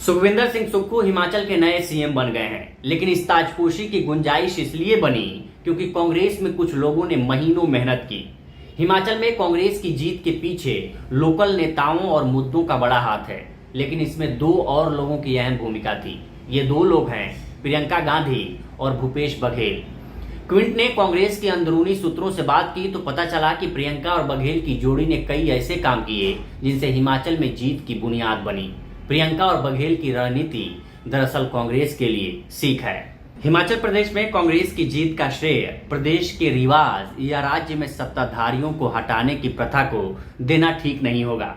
सुखविंदर सिंह सुक्खू हिमाचल के नए सीएम बन गए हैं, लेकिन इस ताजपोशी की गुंजाइश इसलिए बनी क्योंकि कांग्रेस में कुछ लोगों ने महीनों मेहनत की। हिमाचल में कांग्रेस की जीत के पीछे लोकल नेताओं और मुद्दों का बड़ा हाथ है, लेकिन इसमें दो और लोगों की अहम भूमिका थी। ये दो लोग हैं प्रियंका गांधी और भूपेश बघेल। क्विंट ने कांग्रेस के अंदरूनी सूत्रों से बात की तो पता चला कि प्रियंका और बघेल की जोड़ी ने कई ऐसे काम किए जिनसे हिमाचल में जीत की बुनियाद बनी। प्रियंका और बघेल की रणनीति दरअसल कांग्रेस के लिए सीख है। हिमाचल प्रदेश में कांग्रेस की जीत का श्रेय प्रदेश के रिवाज या राज्य में सत्ताधारियों को हटाने की प्रथा को देना ठीक नहीं होगा।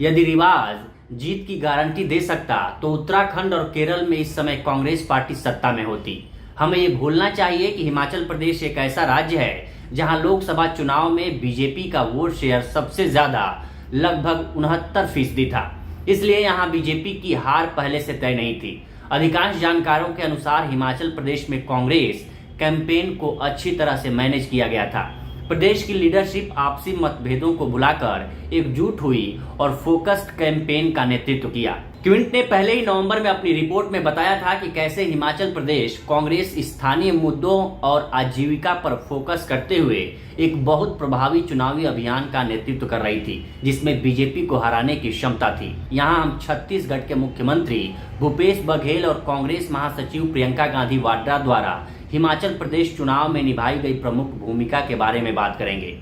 यदि रिवाज जीत की गारंटी दे सकता तो उत्तराखंड और केरल में इस समय कांग्रेस पार्टी सत्ता में होती। हमें ये भूलना चाहिए कि हिमाचल प्रदेश एक ऐसा राज्य है जहां लोकसभा चुनाव में बीजेपी का वोट शेयर सबसे ज्यादा लगभग 69% था। इसलिए यहां बीजेपी की हार पहले से तय नहीं थी। अधिकांश जानकारों के अनुसार हिमाचल प्रदेश में कांग्रेस कैंपेन को अच्छी तरह से मैनेज किया गया था। प्रदेश की लीडरशिप आपसी मतभेदों को भुलाकर एकजुट हुई और फोकस्ड कैंपेन का नेतृत्व किया। क्विंट ने पहले ही नवंबर में अपनी रिपोर्ट में बताया था कि कैसे हिमाचल प्रदेश कांग्रेस स्थानीय मुद्दों और आजीविका पर फोकस करते हुए एक बहुत प्रभावी चुनावी अभियान का नेतृत्व कर रही थी, जिसमें बीजेपी को हराने की क्षमता थी। यहां हम छत्तीसगढ़ के मुख्यमंत्री भूपेश बघेल और कांग्रेस महासचिव प्रियंका गांधी वाड्रा द्वारा हिमाचल प्रदेश चुनाव में निभाई गई प्रमुख भूमिका के बारे में बात करेंगे।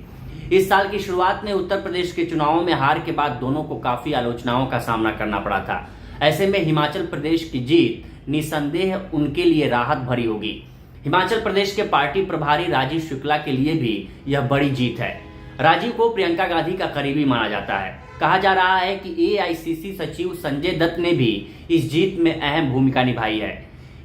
इस साल की शुरुआत में उत्तर प्रदेश के चुनावों में हार के बाद दोनों को काफी आलोचनाओं का सामना करना पड़ा था। ऐसे में हिमाचल प्रदेश की जीत निसंदेह उनके लिए राहत भरी होगी। हिमाचल प्रदेश के पार्टी प्रभारी राजीव शुक्ला के लिए भी यह बड़ी जीत है। राजीव को प्रियंका गांधी का करीबी माना जाता है। कहा जा रहा है कि एआईसीसी सचिव संजय दत्त ने भी इस जीत में अहम भूमिका निभाई है।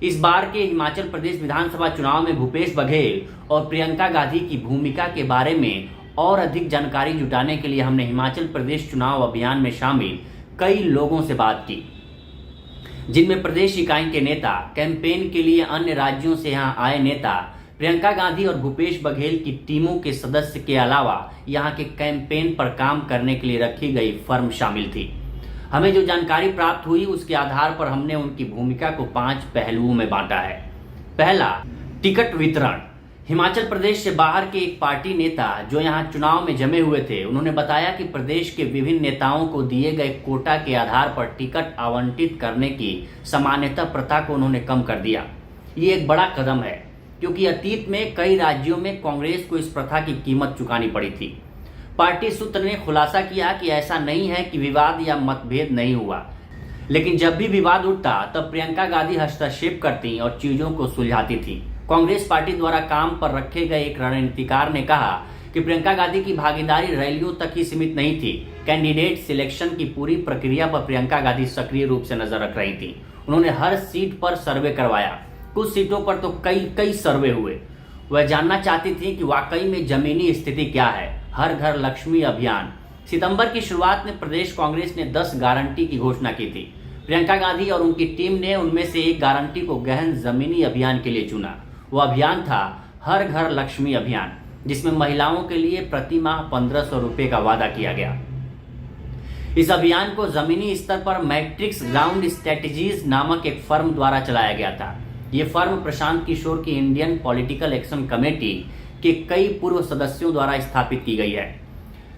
इस बार के हिमाचल प्रदेश विधानसभा चुनाव में भूपेश बघेल और प्रियंका गांधी की भूमिका के बारे में और अधिक जानकारी जुटाने के लिए हमने हिमाचल प्रदेश चुनाव अभियान में शामिल कई लोगों से बात की, जिनमें प्रदेश इकाई के नेता, कैंपेन के लिए अन्य राज्यों से यहां आए नेता, प्रियंका गांधी और भूपेश बघेल की टीमों के सदस्य के अलावा यहां के कैंपेन पर काम करने के लिए रखी गई फर्म शामिल थी। हमें जो जानकारी प्राप्त हुई उसके आधार पर हमने उनकी भूमिका को 5 पहलुओं में बांटा है। पहला, टिकट वितरण। हिमाचल प्रदेश से बाहर के एक पार्टी नेता जो यहां चुनाव में जमे हुए थे, उन्होंने बताया कि प्रदेश के विभिन्न नेताओं को दिए गए कोटा के आधार पर टिकट आवंटित करने की सामान्यतः प्रथा को उन्होंने कम कर दिया। ये एक बड़ा कदम है क्योंकि अतीत में कई राज्यों में कांग्रेस को इस प्रथा की कीमत चुकानी पड़ी थी। पार्टी सूत्र ने खुलासा किया कि ऐसा नहीं है कि विवाद या मतभेद नहीं हुआ, लेकिन जब भी विवाद उठता तब प्रियंका गांधी हस्तक्षेप करती और चीजों को सुलझाती थी। कांग्रेस पार्टी द्वारा काम पर रखे गए एक रणनीतिकार ने कहा कि प्रियंका गांधी की भागीदारी रैलियों तक ही सीमित नहीं थी। कैंडिडेट सिलेक्शन की पूरी प्रक्रिया पर प्रियंका गांधी सक्रिय रूप से नजर रख रही थी। उन्होंने हर सीट पर सर्वे करवाया, कुछ सीटों पर तो कई सर्वे हुए। वह जानना चाहती थी कि वाकई में जमीनी स्थिति क्या है। हर घर लक्ष्मी अभियान। सितंबर की शुरुआत में प्रदेश कांग्रेस ने 10 गारंटी की घोषणा की थी। प्रियंका गांधी और उनकी टीम ने उनमें से एक गारंटी को गहन जमीनी अभियान के लिए चुना। वो अभियान था हर घर लक्ष्मी अभियान, जिसमें महिलाओं के लिए प्रति माह 1500 रुपए का वादा किया गया। इस अभियान को जमीनी स्तर पर मैट्रिक्स ग्राउंड स्ट्रेटेजीज नामक एक फर्म द्वारा चलाया गया था। ये फर्म प्रशांत किशोर की इंडियन पॉलिटिकल एक्शन कमेटी के कई पूर्व सदस्यों द्वारा स्थापित की गई है।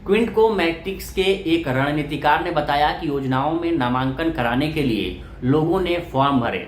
क्विंट को मैट्रिक्स के एक रणनीतिकार ने बताया कि योजनाओं में नामांकन कराने के लिए लोगों ने फॉर्म भरे।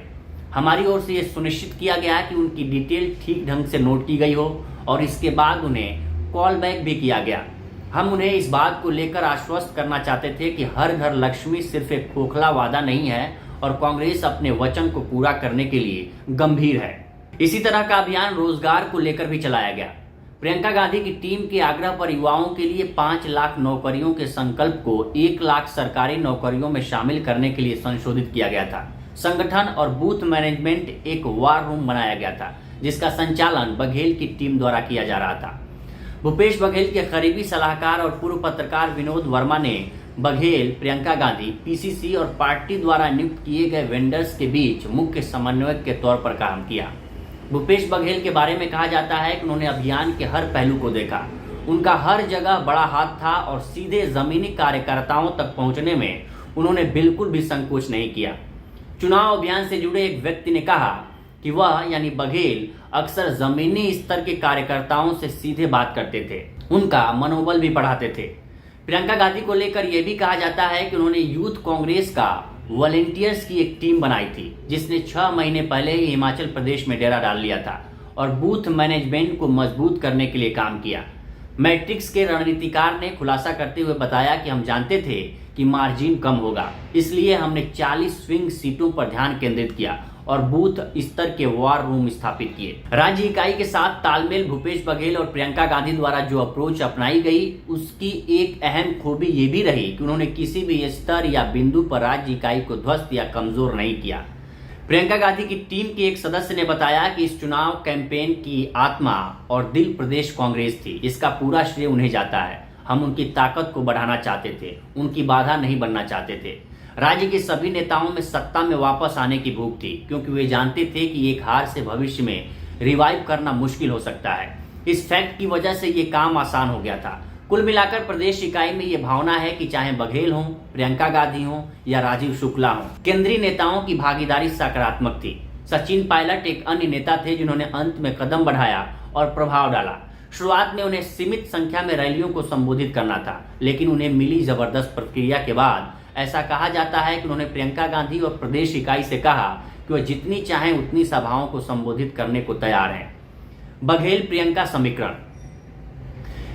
हमारी ओर से यह सुनिश्चित किया गया कि उनकी डिटेल ठीक ढंग से नोट की गई हो और इसके बाद उन्हें कॉल बैक भी किया गया। हम उन्हें इस बात को लेकर आश्वस्त करना चाहते थे कि हर घर लक्ष्मी सिर्फ एक खोखला वादा नहीं है और कांग्रेस अपने वचन को पूरा करने के लिए गंभीर है। इसी तरह का अभियान रोजगार को लेकर भी चलाया गया। प्रियंका गांधी की टीम के आग्रह पर युवाओं के लिए 5 लाख नौकरियों के संकल्प को 1 लाख सरकारी नौकरियों में शामिल करने के लिए संशोधित किया गया था। संगठन और बूथ मैनेजमेंट एक वार रूम बनाया गया था, जिसका संचालन बघेल की टीम द्वारा किया जा रहा था। भूपेश बघेल के करीबी सलाहकार और पूर्व पत्रकार विनोद वर्मा ने बघेल, प्रियंका गांधी, पीसीसी और पार्टी द्वारा नियुक्त किए गए वेंडर्स के बीच मुख्य समन्वयक के तौर पर काम किया। भूपेश बघेल के बारे में कहा जाता है कि उन्होंने अभियान के हर पहलू को देखा। उनका हर जगह बड़ा हाथ था और सीधे जमीनी कार्यकर्ताओं तक पहुंचने में उन्होंने बिल्कुल भी संकोच नहीं किया। चुनाव अभियान से जुड़े एक व्यक्ति ने कहा कि वह यानी बघेल अक्सर जमीनी स्तर के कार्यकर्ताओं से सीधे बात करते थे, उनका मनोबल भी बढ़ाते थे। प्रियंका गांधी को लेकर यह भी कहा जाता है कि उन्होंने यूथ कांग्रेस का वॉलेंटियर्स की एक टीम बनाई थी, जिसने 6 महीने पहले ही हिमाचल प्रदेश में डेरा डाल लिया था और बूथ मैनेजमेंट को मजबूत करने के लिए काम किया। मैट्रिक्स के रणनीतिकार ने खुलासा करते हुए बताया कि हम जानते थे कि मार्जिन कम होगा, इसलिए हमने 40 स्विंग सीटों पर ध्यान केंद्रित किया और बूथ स्तर के वॉर रूम स्थापित किए। राज्य इकाई के साथ तालमेल भूपेश बघेल और प्रियंका गांधी द्वारा जो अप्रोच अपनाई गई, उसकी एक अहम खूबी ये भी रही कि उन्होंने किसी भी स्तर या बिंदु पर राज्य इकाई को ध्वस्त या कमजोर नहीं किया। प्रियंका गांधी की टीम के एक सदस्य ने बताया कि इस चुनाव कैंपेन की आत्मा और दिल प्रदेश कांग्रेस थी। इसका पूरा श्रेय उन्हें जाता है। हम उनकी ताकत को बढ़ाना चाहते थे, उनकी बाधा नहीं बनना चाहते थे। राज्य के सभी नेताओं में सत्ता में वापस आने की भूख थी, क्योंकि वे जानते थे कि एक हार से भविष्य में रिवाइव करना मुश्किल हो सकता है। इस फैक्ट की वजह से ये काम आसान हो गया था। कुल मिलाकर प्रदेश इकाई में ये भावना है कि चाहे बघेल हों, प्रियंका गांधी हों या राजीव शुक्ला हों, केंद्रीय नेताओं की भागीदारी सकारात्मक थी। सचिन पायलट एक अन्य नेता थे जिन्होंने अंत में कदम बढ़ाया और प्रभाव डाला। शुरुआत में उन्हें सीमित संख्या में रैलियों को संबोधित करना था, लेकिन उन्हें मिली जबरदस्त प्रतिक्रिया के बाद ऐसा कहा जाता है कि उन्होंने प्रियंका गांधी और प्रदेश इकाई से कहा कि वह जितनी चाहें उतनी सभाओं को संबोधित करने को तैयार हैं। बघेल प्रियंका समीकरण।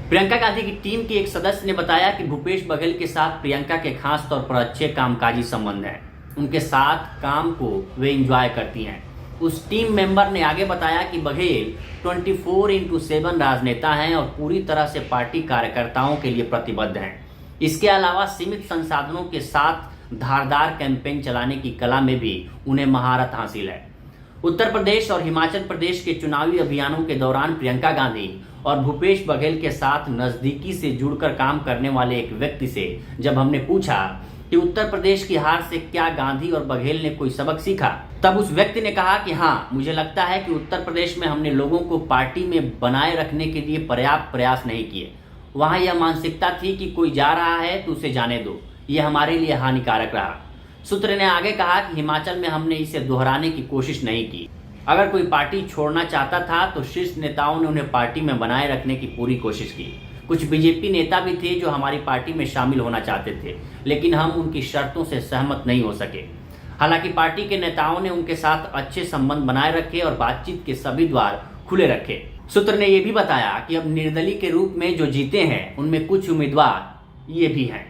प्रियंका गांधी की टीम के एक सदस्य ने बताया कि भूपेश बघेल के साथ प्रियंका के खास तौर पर अच्छे कामकाजी संबंध हैं। उनके साथ काम को वे एंजॉय करती हैं। उस टीम मेंबर ने आगे बताया कि बघेल 24/7 राजनेता हैं और पूरी तरह से पार्टी कार्यकर्ताओं के लिए प्रतिबद्ध हैं। इसके अलावा सीमित संसाधनों के साथ धारदार कैंपेन चलाने की कला में भी उन्हें महारत हासिल है। उत्तर प्रदेश और हिमाचल प्रदेश के चुनावी अभियानों के दौरान प्रियंका गांधी और भूपेश बघेल के साथ नजदीकी से जुड़कर काम करने वाले एक व्यक्ति से जब हमने पूछा कि उत्तर प्रदेश की हार से क्या गांधी और बघेल ने कोई सबक सीखा, तब उस व्यक्ति ने कहा कि हाँ, मुझे लगता है कि उत्तर प्रदेश में हमने लोगों को पार्टी में बनाए रखने के लिए पर्याप्त प्रयास नहीं किए। वहां यह मानसिकता थी कि कोई जा रहा है तो उसे जाने दो, यह हमारे लिए हानिकारक रहा। सूत्र ने आगे कहा कि हिमाचल में हमने इसे दोहराने की कोशिश नहीं की। अगर कोई पार्टी छोड़ना चाहता था तो शीर्ष नेताओं ने उन्हें पार्टी में बनाए रखने की पूरी कोशिश की। कुछ बीजेपी नेता भी थे जो हमारी पार्टी में शामिल होना चाहते थे, लेकिन हम उनकी शर्तों से सहमत नहीं हो सके। हालांकि पार्टी के नेताओं ने उनके साथ अच्छे संबंध बनाए रखे और बातचीत के सभी द्वार खुले रखे। सूत्र ने यह भी बताया कि अब निर्दलीय के रूप में जो जीते हैं उनमें कुछ उम्मीदवार ये भी हैं।